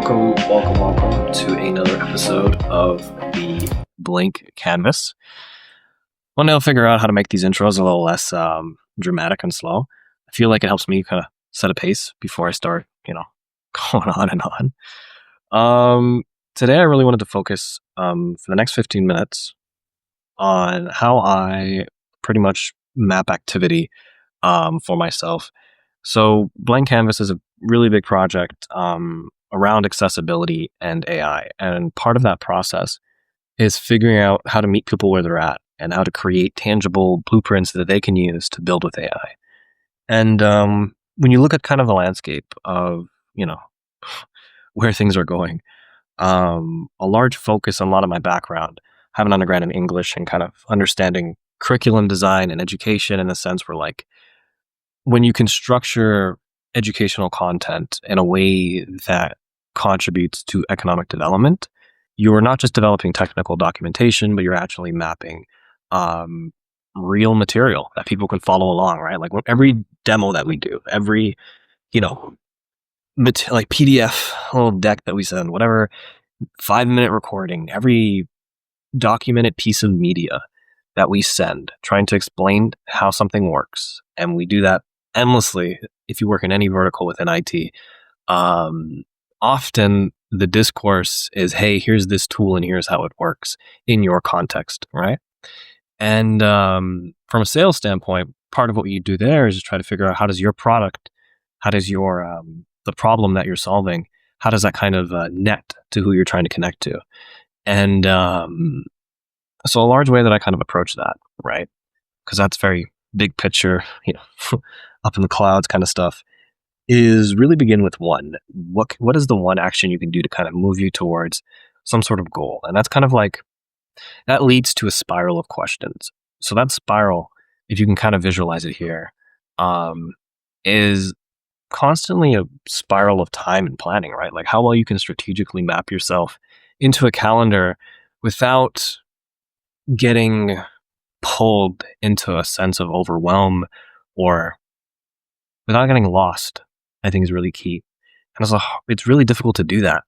Welcome to another episode of the Blank Canvas. Well, now figure out how to make these intros a little less dramatic and slow. I feel like it helps me kind of set a pace before I start, going on and on. Today I really wanted to focus for the next 15 minutes on how I pretty much map activity for myself. So Blank Canvas is a really big project around accessibility and AI. And part of that process is figuring out how to meet people where they're at and how to create tangible blueprints that they can use to build with AI. And when you look at kind of the landscape of, where things are going, a large focus on a lot of my background, I have an undergrad in English and kind of understanding curriculum design and education in a sense where like, when you can structure educational content in a way that contributes to economic development, you are not just developing technical documentation, but you're actually mapping real material that people can follow along, right? Like every demo that we do, every, like PDF little deck that we send, whatever 5-minute recording, every documented piece of media that we send, trying to explain how something works. And we do that endlessly if you work in any vertical within IT. Often the discourse is, hey, here's this tool and here's how it works in your context, right? And from a sales standpoint, part of what you do there is just try to figure out how does your product, how does your the problem that you're solving, how does that kind of net to who you're trying to connect to? And so a large way that I kind of approach that, right? Because that's very big picture, up in the clouds kind of stuff, is really begin with one. What is the one action you can do to kind of move you towards some sort of goal? And that's kind of like, that leads to a spiral of questions. So that spiral, if you can kind of visualize it here, is constantly a spiral of time and planning, right? Like how well you can strategically map yourself into a calendar without getting pulled into a sense of overwhelm or without getting lost, I think is really key. And it's really difficult to do that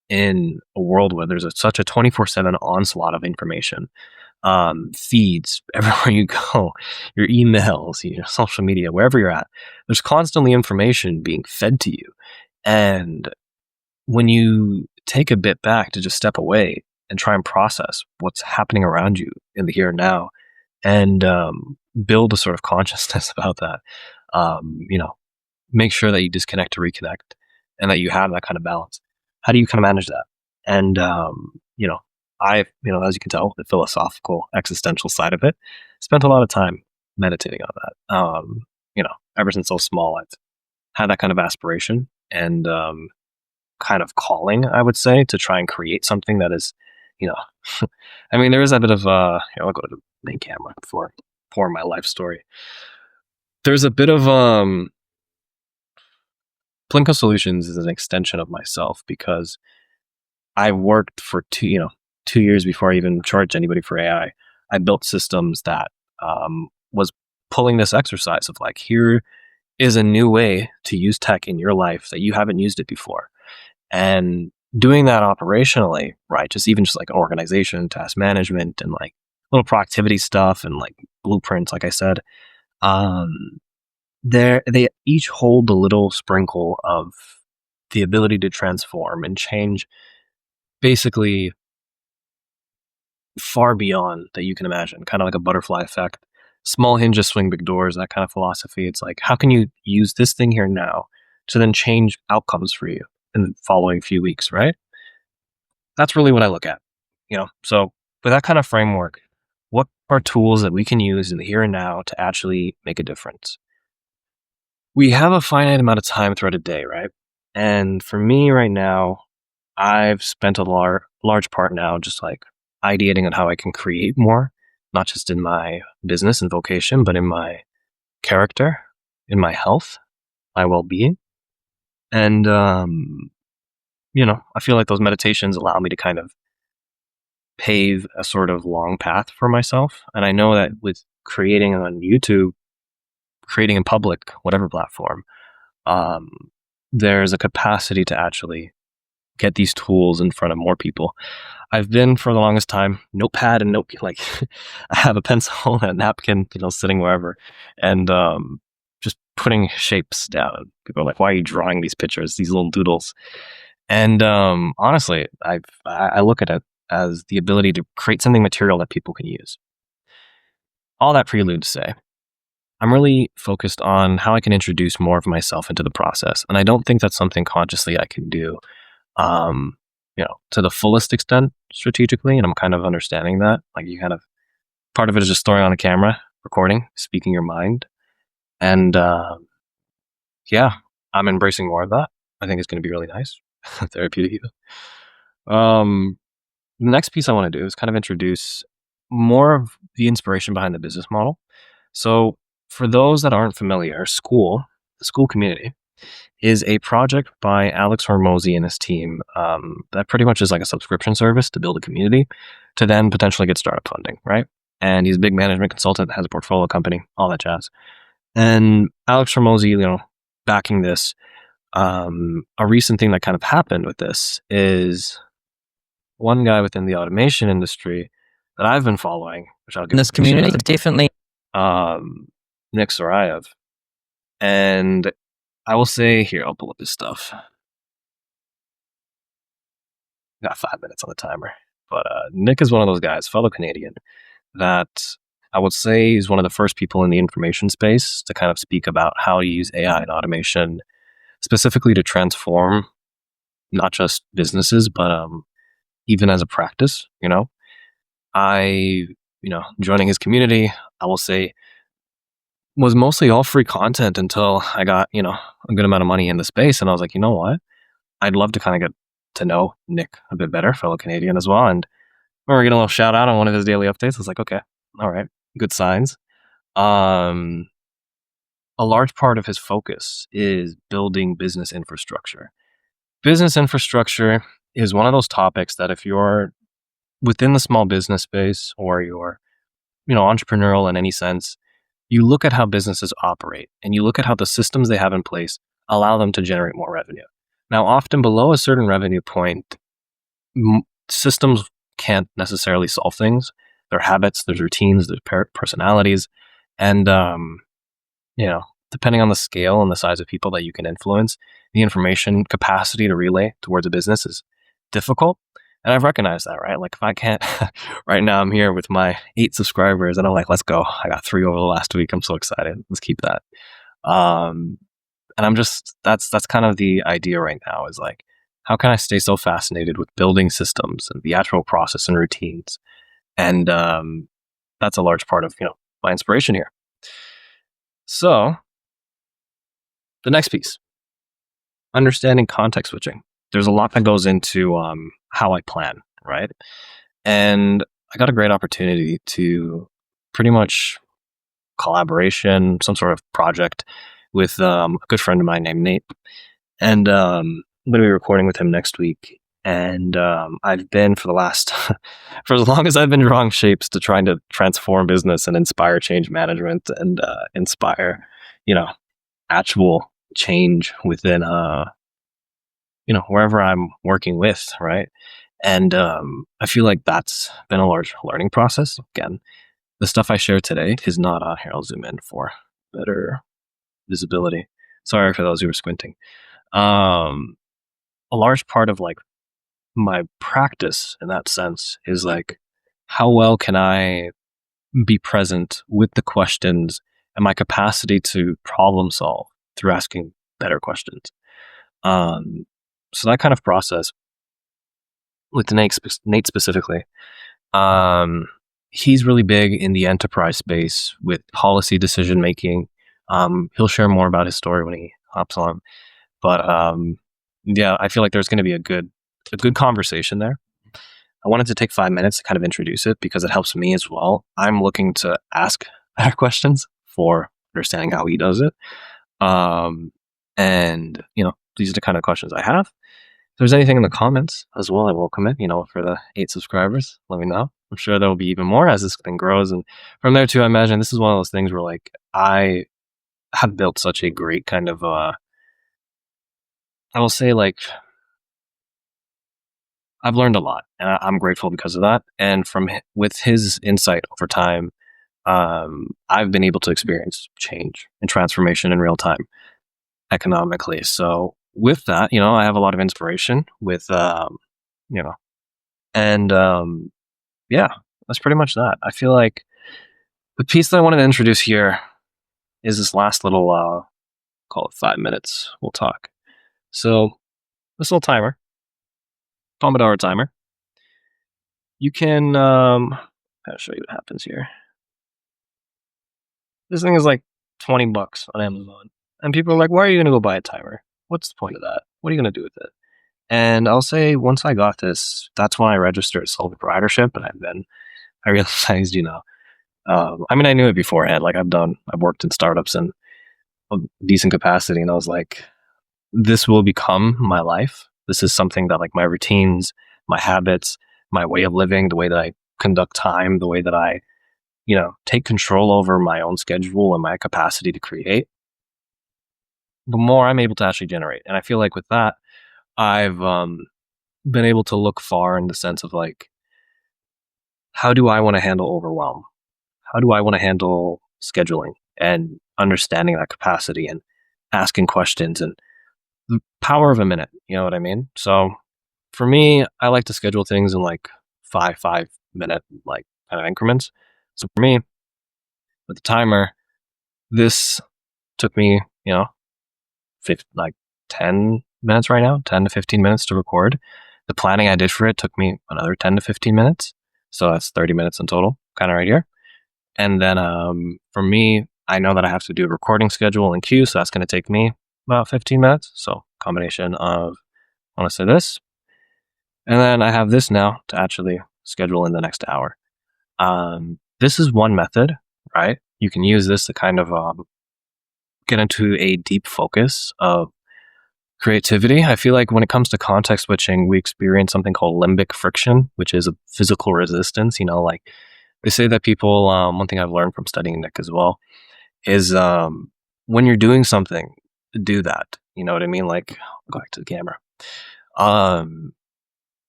in a world where there's such a 24/7 onslaught of information, feeds everywhere you go, your emails, your social media, wherever you're at. There's constantly information being fed to you. And when you take a bit back to just step away and try and process what's happening around you in the here and now, and build a sort of consciousness about that, make sure that you disconnect to reconnect and that you have that kind of balance. How do you kind of manage that? And, as you can tell, the philosophical, existential side of it, spent a lot of time meditating on that. Ever since I was small, I've had that kind of aspiration and kind of calling, I would say, to try and create something that is, there is a bit of, I'll go to the main camera before pouring my life story. There's a bit of, Plinko Solutions is an extension of myself because I worked for 2 years before I even charged anybody for AI. I built systems that was pulling this exercise of like, here is a new way to use tech in your life that you haven't used it before. And doing that operationally, right? Just like organization, task management, and like little productivity stuff and like blueprints, like I said, they each hold a little sprinkle of the ability to transform and change basically far beyond that you can imagine, kind of like a butterfly effect. Small hinges swing big doors, that kind of philosophy. It's like, how can you use this thing here now to then change outcomes for you in the following few weeks, right? That's really what I look at, So with that kind of framework, what are tools that we can use in the here and now to actually make a difference? We have a finite amount of time throughout a day, right? And for me right now, I've spent a large part now just like ideating on how I can create more, not just in my business and vocation, but in my character, in my health, my well-being. And, I feel like those meditations allow me to kind of pave a sort of long path for myself. And I know that with creating on YouTube, creating in public, whatever platform, there's a capacity to actually get these tools in front of more people. I've been for the longest time notepad and note like I have a pencil and a napkin, sitting wherever, and just putting shapes down. People are like, "Why are you drawing these pictures, these little doodles?" And honestly, I look at it as the ability to create something material that people can use. All that prelude to say, I'm really focused on how I can introduce more of myself into the process, and I don't think that's something consciously I can do um, to the fullest extent strategically. And I'm kind of understanding that. Like you kind of part of it is just throwing on a camera, recording, speaking your mind. And yeah, I'm embracing more of that. I think it's going to be really nice. Therapeutic. Um, the next piece I want to do is kind of introduce more of the inspiration behind the business model. So for those that aren't familiar, the school community, is a project by Alex Hormozy and his team that pretty much is like a subscription service to build a community to then potentially get startup funding, right? And he's a big management consultant, has a portfolio company, all that jazz. And Alex Hormozy, backing this, a recent thing that kind of happened with this is one guy within the automation industry that I've been following, which I'll give this community definitely Nick Sorayev. And I will say here, I'll pull up his stuff. Got 5 minutes on the timer. But Nick is one of those guys, fellow Canadian, that I would say is one of the first people in the information space to kind of speak about how to use AI and automation specifically to transform not just businesses, but even as a practice. I, joining his community, I will say, was mostly all free content until I got, a good amount of money in the space. And I was like, you know what? I'd love to kind of get to know Nick a bit better, fellow Canadian as well. And we're getting a little shout out on one of his daily updates. I was like, okay, all right, good signs. A large part of his focus is building business infrastructure. Business infrastructure is one of those topics that if you're within the small business space or you're, entrepreneurial in any sense, you look at how businesses operate and you look at how the systems they have in place allow them to generate more revenue. Now, often below a certain revenue point, systems can't necessarily solve things. There are habits, there's routines, there's personalities, and depending on the scale and the size of people that you can influence, the information capacity to relay towards a business is difficult. And I've recognized that, right? Like if I can't, right now I'm here with my 8 subscribers and I'm like, let's go. I got 3 over the last week. I'm so excited. Let's keep that. And I'm just, that's kind of the idea right now is like, how can I stay so fascinated with building systems and the actual process and routines? And that's a large part of, my inspiration here. So the next piece, understanding context switching. There's a lot that goes into how I plan, right? And I got a great opportunity to pretty much collaboration, some sort of project with a good friend of mine named Nate. And I'm going to be recording with him next week. And I've been for as long as I've been drawing shapes to trying to transform business and inspire change management and inspire, actual change within, wherever I'm working with, right? And I feel like that's been a large learning process. Again, the stuff I share today is not on here. I'll zoom in for better visibility. Sorry for those who are squinting. A large part of like my practice in that sense is like, how well can I be present with the questions and my capacity to problem solve through asking better questions. So that kind of process with Nate specifically, he's really big in the enterprise space with policy decision making. He'll share more about his story when he hops on, but yeah, I feel like there's going to be a good conversation there. I wanted to take 5 minutes to kind of introduce it because it helps me as well. I'm looking to ask better questions for understanding how he does it. And, these are the kind of questions I have. If there's anything in the comments as well, I welcome it, for the 8 subscribers, let me know. I'm sure there will be even more as this thing grows. And from there too, I imagine this is one of those things where like, I have built such a great kind of, I will say like I've learned a lot, and I'm grateful because of that. And with his insight over time, I've been able to experience change and transformation in real time economically. So with that, I have a lot of inspiration with, you know, and yeah, that's pretty much that. I feel like the piece that I wanted to introduce here is this last little, call it 5 minutes. We'll talk. So this little timer, Pomodoro timer, you can, I'll show you what happens here. This thing is like $20 on Amazon. And people are like, why are you going to go buy a timer? What's the point of that? What are you going to do with it? And I'll say, once I got this, that's when I registered sole proprietorship. And then I realized, I knew it beforehand. Like I've worked in startups in a decent capacity. And I was like, this will become my life. This is something that, like, my routines, my habits, my way of living, the way that I conduct time, the way that I, take control over my own schedule and my capacity to create, the more I'm able to actually generate. And I feel like with that, I've been able to look far in the sense of, like, how do I want to handle overwhelm? How do I want to handle scheduling and understanding that capacity and asking questions and the power of a minute? You know what I mean? So for me, I like to schedule things in like 5 minute, like, kind of increments. So for me, with the timer, this took me, 10 minutes right now, 10 to 15 minutes to record. The planning I did for it took me another 10 to 15 minutes. So that's 30 minutes in total, kind of right here. And then for me, I know that I have to do a recording schedule and queue. So that's going to take me about 15 minutes. So combination of, I want to say this. And then I have this now to actually schedule in the next hour. This is one method, right? You can use this to kind of get into a deep focus of creativity. I feel like when it comes to context switching, we experience something called limbic friction, which is a physical resistance. Like they say that people, one thing I've learned from studying Nick as well is when you're doing something, do that. You know what I mean? Like, go back to the camera.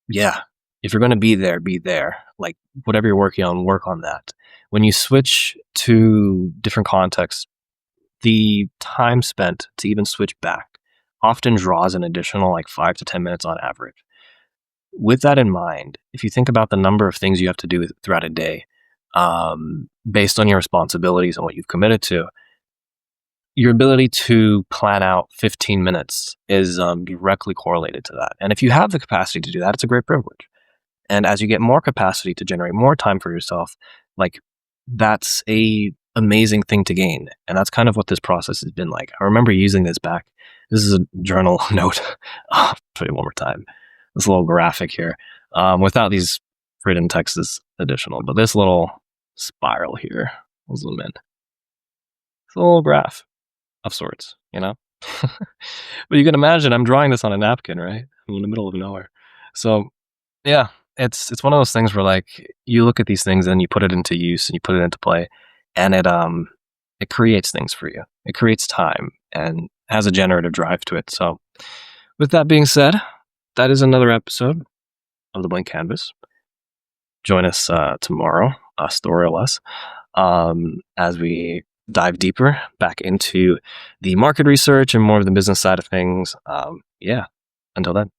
Yeah, if you're going to be there. Like, whatever you're working on, work on that. When you switch to different contexts, the time spent to even switch back often draws an additional like 5 to 10 minutes on average. With that in mind, if you think about the number of things you have to do throughout a day, based on your responsibilities and what you've committed to, your ability to plan out 15 minutes is directly correlated to that. And if you have the capacity to do that, it's a great privilege. And as you get more capacity to generate more time for yourself, like, that's a amazing thing to gain. And that's kind of what this process has been like. I remember using this back. This is a journal note. I'll show you one more time. This little graphic here. Without these written text is additional, but this little spiral here, I'll zoom in. It's a little graph of sorts, But you can imagine I'm drawing this on a napkin, right? I'm in the middle of nowhere. So yeah, it's one of those things where, like, you look at these things and you put it into use and you put it into play, and it creates things for you. It creates time and has a generative drive to it. So with that being said, that is another episode of The Blank Canvas. Join us tomorrow, story or less, as we dive deeper back into the market research and more of the business side of things. Until then.